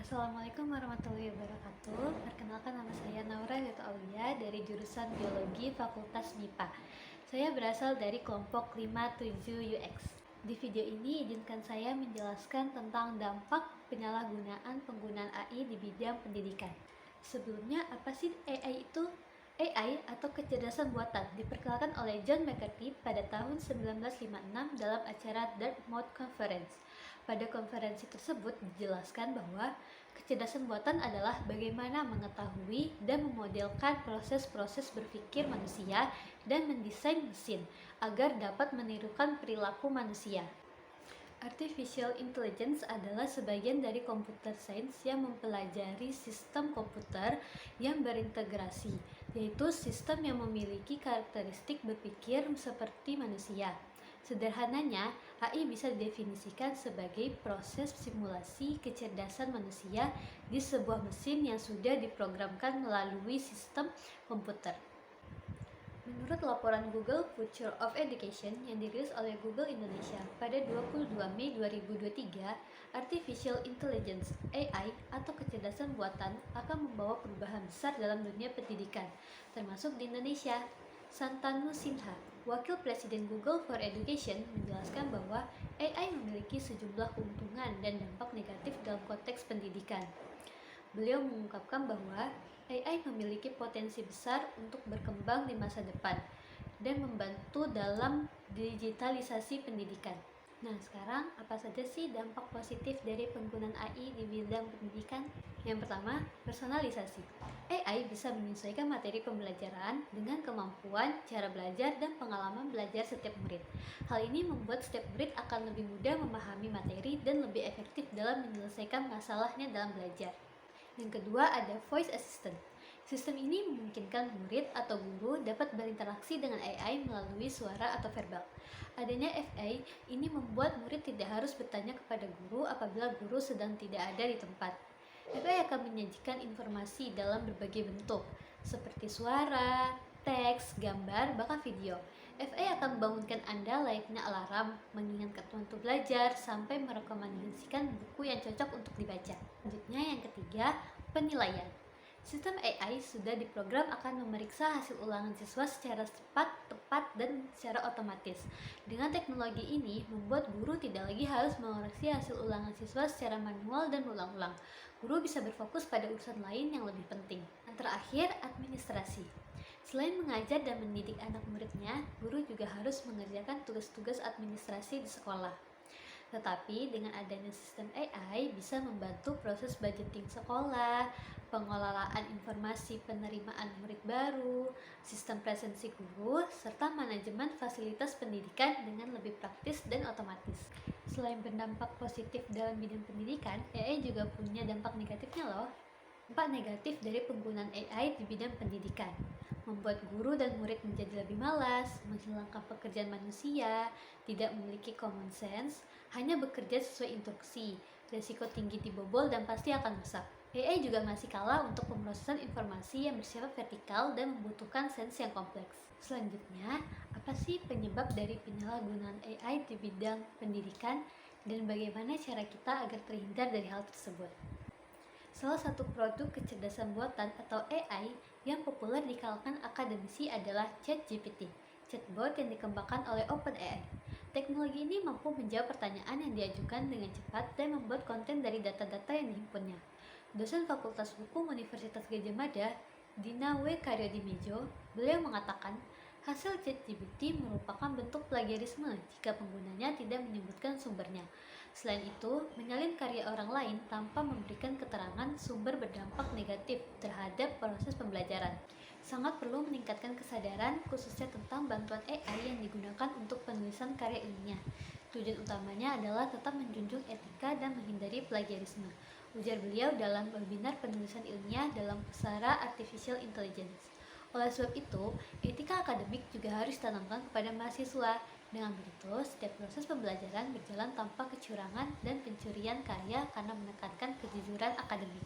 Assalamualaikum warahmatullahi wabarakatuh. Perkenalkan, nama saya Naura Yaitu Aulia dari jurusan Biologi Fakultas MIPA. Saya berasal dari kelompok 57 UX. Di video ini izinkan saya menjelaskan tentang dampak penyalahgunaan penggunaan AI di bidang pendidikan. Sebelumnya, apa sih AI itu? AI atau kecerdasan buatan diperkenalkan oleh John McCarthy pada tahun 1956 dalam acara Dartmouth Conference. Pada konferensi tersebut dijelaskan bahwa kecerdasan buatan adalah bagaimana mengetahui dan memodelkan proses-proses berpikir manusia dan mendesain mesin agar dapat menirukan perilaku manusia. Artificial Intelligence adalah sebagian dari computer science yang mempelajari sistem komputer yang berintegrasi, yaitu sistem yang memiliki karakteristik berpikir seperti manusia. Sederhananya, AI bisa didefinisikan sebagai proses simulasi kecerdasan manusia di sebuah mesin yang sudah diprogramkan melalui sistem komputer. Menurut laporan Google Future of Education yang dirilis oleh Google Indonesia pada 22 Mei 2023, Artificial Intelligence (AI) atau kecerdasan buatan akan membawa perubahan besar dalam dunia pendidikan, termasuk di Indonesia. Santanu Sinha, Wakil Presiden Google for Education, menjelaskan bahwa AI memiliki sejumlah keuntungan dan dampak negatif dalam konteks pendidikan. Beliau mengungkapkan bahwa AI memiliki potensi besar untuk berkembang di masa depan dan membantu dalam digitalisasi pendidikan. Nah, sekarang apa saja sih dampak positif dari penggunaan AI di bidang pendidikan? Yang pertama, personalisasi. AI bisa menyesuaikan materi pembelajaran dengan kemampuan, cara belajar, dan pengalaman belajar setiap murid. Hal ini membuat setiap murid akan lebih mudah memahami materi dan lebih efektif dalam menyelesaikan masalahnya dalam belajar. Yang kedua, ada voice assistant. Sistem ini memungkinkan murid atau guru dapat berinteraksi dengan AI melalui suara atau verbal. Adanya FA ini membuat murid tidak harus bertanya kepada guru apabila guru sedang tidak ada di tempat. FA akan menyajikan informasi dalam berbagai bentuk, seperti suara, teks, gambar, bahkan video. FA akan membangunkan Anda layaknya alarm, mengingatkan untuk belajar, sampai merekomendasikan buku yang cocok untuk dibaca. Selanjutnya, yang ketiga, penilaian. Sistem AI sudah diprogram akan memeriksa hasil ulangan siswa secara cepat, tepat, dan secara otomatis. Dengan teknologi ini, membuat guru tidak lagi harus mengoreksi hasil ulangan siswa secara manual dan berulang-ulang. Guru bisa berfokus pada urusan lain yang lebih penting. Yang terakhir, administrasi. Selain mengajar dan mendidik anak muridnya, guru juga harus mengerjakan tugas-tugas administrasi di sekolah. Tetapi dengan adanya sistem AI bisa membantu proses budgeting sekolah, pengelolaan informasi penerimaan murid baru, sistem presensi guru, serta manajemen fasilitas pendidikan dengan lebih praktis dan otomatis. Selain berdampak positif dalam bidang pendidikan, AI juga punya dampak negatifnya loh. Dampak negatif dari penggunaan AI di bidang pendidikan: membuat guru dan murid menjadi lebih malas, menghilangkan pekerjaan manusia, tidak memiliki common sense, hanya bekerja sesuai instruksi, risiko tinggi dibobol dan pasti akan rusak. AI juga masih kalah untuk pemrosesan informasi yang bersifat vertikal dan membutuhkan sense yang kompleks. Selanjutnya, apa sih penyebab dari penyalahgunaan AI di bidang pendidikan dan bagaimana cara kita agar terhindar dari hal tersebut? Salah satu produk kecerdasan buatan atau AI yang populer di kalangan akademisi adalah ChatGPT, chatbot yang dikembangkan oleh OpenAI. Teknologi ini mampu menjawab pertanyaan yang diajukan dengan cepat dan membuat konten dari data-data yang dihimpunnya. Dosen Fakultas Hukum Universitas Gadjah Mada, Dina W. Karyadimejo, beliau mengatakan, hasil ChatGPT merupakan bentuk plagiarisme jika penggunanya tidak menyebutkan sumbernya. Selain itu, menyalin karya orang lain tanpa memberikan keterangan sumber berdampak negatif terhadap proses pembelajaran. Sangat perlu meningkatkan kesadaran khususnya tentang bantuan AI yang digunakan untuk penulisan karya ilmiah. Tujuan utamanya adalah tetap menjunjung etika dan menghindari plagiarisme, ujar beliau dalam webinar penulisan ilmiah dalam pusara Artificial Intelligence. Oleh sebab itu, etika akademik juga harus ditanamkan kepada mahasiswa. Dengan begitu, setiap proses pembelajaran berjalan tanpa kecurangan dan pencurian karya karena menekankan kejujuran akademik.